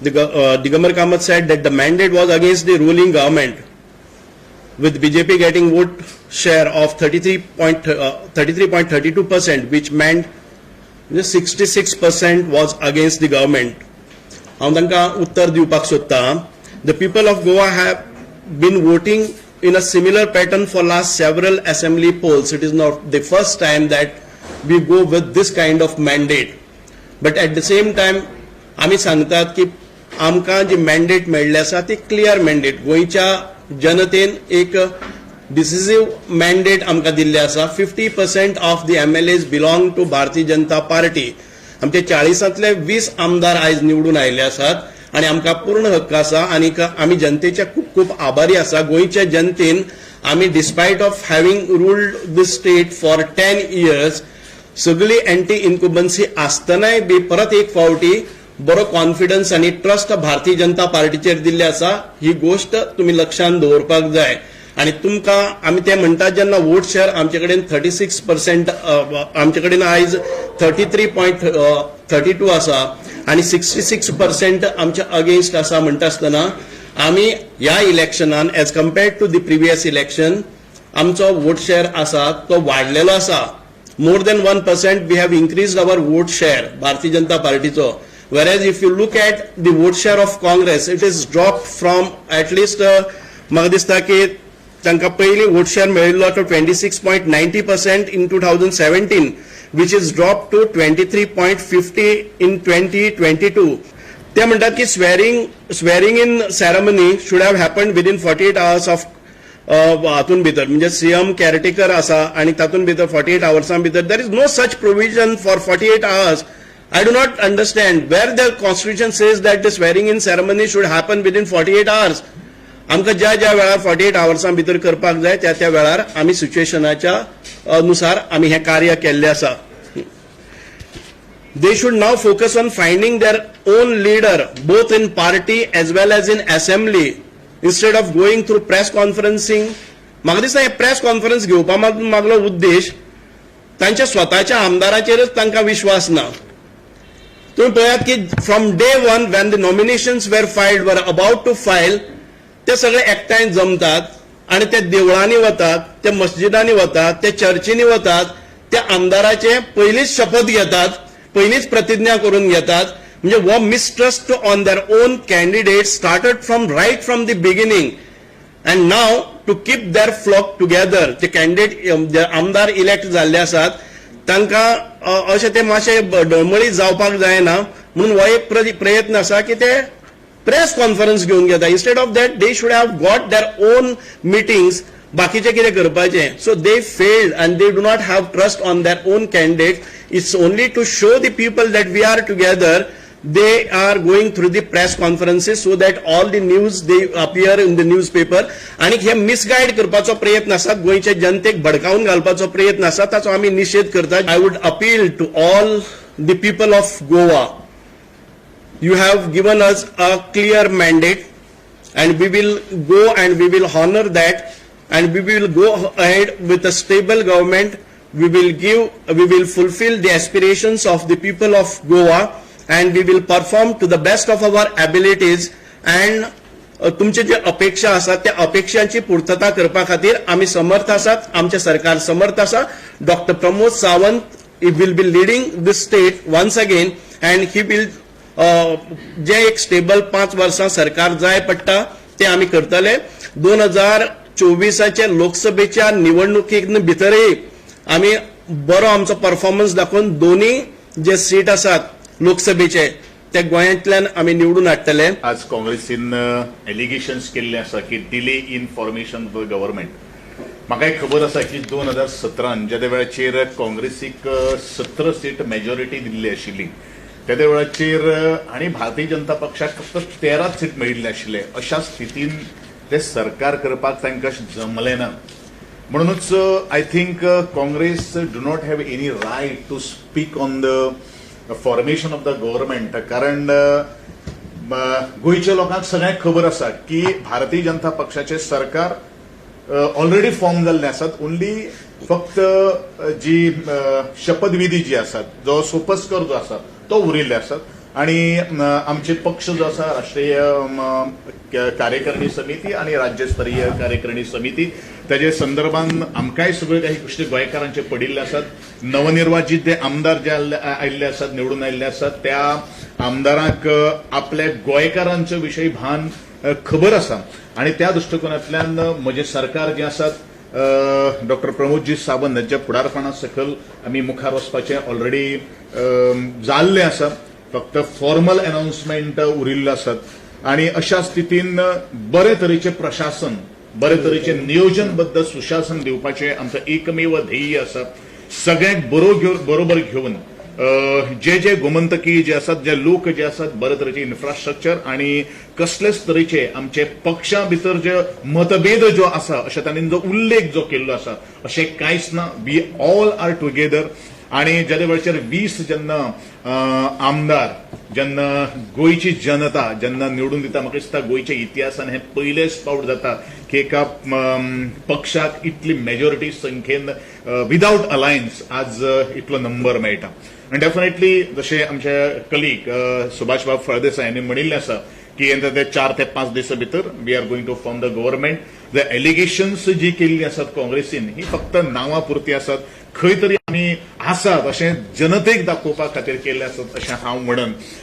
Digambar Kamath said that the mandate was against the ruling government, with BJP getting vote share of 33.32%, which meant 66% was against the government. हांव तांकां उत्तर दिवपाक सोदतां. The people of Goa have been voting in a similar pattern for last several assembly polls. It is not the first time that we go with this kind of mandate. But at the same time, आमी सांगतात की आमकां जी mandate मेळ्ळी आसा ती clear mandate. गोंयच्या जनतेन एक डिसिसिव्ह mandate आमकां दिल्लें आसा. 50% of the MLAs belong to Bharatiya Janata party. आमचे 40तले 20 आमदार आयज निवडून आयिल्ले आसात आनी आमकां पूर्ण हक्क आसा आनी आमी जनतेचे खूब खूब आभारी आसा. गोंयच्या जनतेन आमी despite of having ruled this state for 10 years सगळी एंटी इन्कुबन्सी आसतनाय बी परत एक फावटी बरो कॉन्फिडन्स आनी ट्रस्ट भारतीय जनता पार्टीचेर दिल्ले आसा. ही गोष्ट तुमी लक्षांत दवरपाक जाय. आनी तुमकां आमी ते म्हणटात जेन्ना वोट शेअर आमचे कडेन 36%, आमचे कडेन आयज 33.32 आसा आनी 66% आमच्या अगेन्स्ट आसा म्हणटा आसतना आमी ह्या इलेक्शनान as compared to the previous election आमचो वोट शेअर आसा तो वाडलेलो आसा. More than 1% we have increased our vote share Bharatiya Janata पार्टीचो. Whereas if you look at the vote share of Congress, it is dropped from at least म्हाका दिसता की तांकां पयलीं वोट शेअर मेळिल्लो तो 26.90% in 2017, which is dropped to 23.50 in 2022. ते म्हणटात की swearing in ceremony should have happened within 48 hours of हातून भितर, म्हणजे CM कॅरेटेकर आसा आनी तातून भितर 48 hours भितर. there is no such provision for 48 hours. I do not understand where the constitution says that the swearing in ceremony should happen within 48 hours. आमकां ज्या ज्या वेळार 48 hours भितर करपाक जाय त्या त्या वेळार आमी सिच्युएशनाच्या अनुसार आमी हे कार्य केल्ले आसा. They should now focus on finding their own leader both in party as well as in assembly instead of going through press conferencing. म्हाका दिसता हे प्रेस कॉन्फरन्स घेवपा मागलो उद्देश तांच्या स्वताच्या आमदाराचेरच तांकां विश्वास ना. तुम्ही पळयात की from day one when the nominations were filed were about to file ते सगळे एकठांय जमतात आणि ते देवळांनी वतात, ते मस्जिदांनी वतात, ते चर्चींनी वतात, त्या आमदाराचे पयलींच शपथ घेतात, पयलींच प्रतिज्ञा करून घेतात. म्हणजे वो mistrust on their own candidate started right from the beginning and now to keep their flock together. ते कॅन्डिडेट आमदार इलेक्ट जाल्ले आसात तांकां अशें ते मातशे डळमळीत जावपाक जायना म्हणून हो एक प्रयत्न आसा की ते प्रेस कॉन्फरन्स घेवन घेता. Instead of that they should have got their own meetings, बाकीचे कितें करपाचें. So they failed and they do not have trust on their own candidate. It's only to show the people that we are together. They are going through the press conferences so that all the news they appear in the newspaper. आणि हे misguide करपाचो प्रयत्न आसा, गोंयच्या जनतेक भडकावून घालपाचो प्रयत्न आसा, ताचो आमी निषेध करतात. I would appeal to all the people of Goa. You have given us a clear mandate and we will go and we will honor that and we will go ahead with a stable government. We will fulfill the aspirations of the people of Goa and we will perform to the best of our abilities. and तुमचे जे अपेक्षा आसात त्या अपेक्षांची पूर्तता करपा खातीर आमी समर्थ आसात, आमचे सरकार समर्थ आसा. Doctor Pramod Sawant will be leading this state once again and he will जे एक स्टेबल 5 वर्सां सरकार जाय पडटा ते आमी करतले. 2024च्या लोकसभेच्या निवडणुकीक भितरय आमी बरो आमचो परफॉर्मन्स दाखोवन दोन्ही जे सीट आसात लोकसभेचे ते गोंयांतल्यान आमी निवडून हाडटले. आज काँग्रेसीन एलिगेशन्स केल्ले आसा की delay in formation of the government. म्हाका एक खबर आसा की 2017 ज्या वेळाचेर काँग्रेसीक 17 सीट मेजॉरिटी दिल्ली आशिल्ली त्या वेळाचेर आनी भारतीय जनता पक्षाक फक्त 13 सीट मेळिल्ले आशिल्ले. अशा स्थितीन ते सरकार करपाक तांकां जमलें ना. म्हणूनच I think Congress do not have any right to speak on the formation of the government. कारण गोंयच्या लोकांक सगळ्यांक खबर आसा की भारतीय जनता पक्षाचे सरकार ऑलरेडी फॉर्म जाल्ले आसात. ओन्ली फक्त जी शपथविधी जी आसात, जो सोपस्कर जो आसा तो उरिल्ले आसात. आणि आमचे पक्ष जो आसा राष्ट्रीय कार्यकारिणी समिती आणि राज्यस्तरीय कार्यकारिणी समिती त्याच्या संदर्भात आमकांय सगळे काही गोष्टी गोंयकारांचे पडिल्ले आसात नवनिर्वाचित जे आमदार जे आयिल्ले आसात निवडून आयिल्ले आसात त्या आमदारांक आपल्या गोंयकारांच्या विशयी भान खबर आसा आणि त्या दृष्टिकोनांतल्यान म्हजें सरकार जें आसात डॉक्टर प्रमोदजी सावंत यांच्या फुडारपणा सकल आमी मुखार वचपाचें ऑलरेडी जाल्लें आसा फक्त फॉर्मल अनाउन्समेंट उरिल्ले आसात आणि अशा स्थितीन बरे तरेचे प्रशासन बरे तरेचे नियोजनबद्ध सुशासन दिवपाचें आमचं एकमेव ध्येय आसा सगळ्यांक बरोबर घेवन जे गोमंतकी जे आसात जे लोक जे आसात बरे तरेचे इन्फ्रास्ट्रक्चर आणि कसलेच तरेचे आमचे पक्षा भितर जे मतभेद जो आसा अशें तांणी जो उल्लेख जो केल्लो आसा अशें कांयच ना वी ऑल आर टुगेदर आणि ज्या वेळाचेर 20 जेन्ना आमदार जेन्ना गोंयची जनता जेन्ना निवडून दिता म्हाका दिसता गोंयच्या इतिहासान हे पयलेच फावट जाता की एका पक्षाक इतली मेजॉरिटी संख्येन विदाउट अलायन्स आज इतलो नंबर मेळटा आनी डेफिनेटली जशें आमचे कलीग सुभाष बाब फळदेसाय यांनी म्हणिल्लें आसा की येता ते 4 ते 5 दिसां भितर we are going to form the government the allegations जी केल्ली आसात काँग्रेसीन ही फक्त नांवां पुरती आसात खंय तरी आमी आसात अशें जनतेक दाखोवपा खातीर केल्ले आसात अशें हांव म्हणन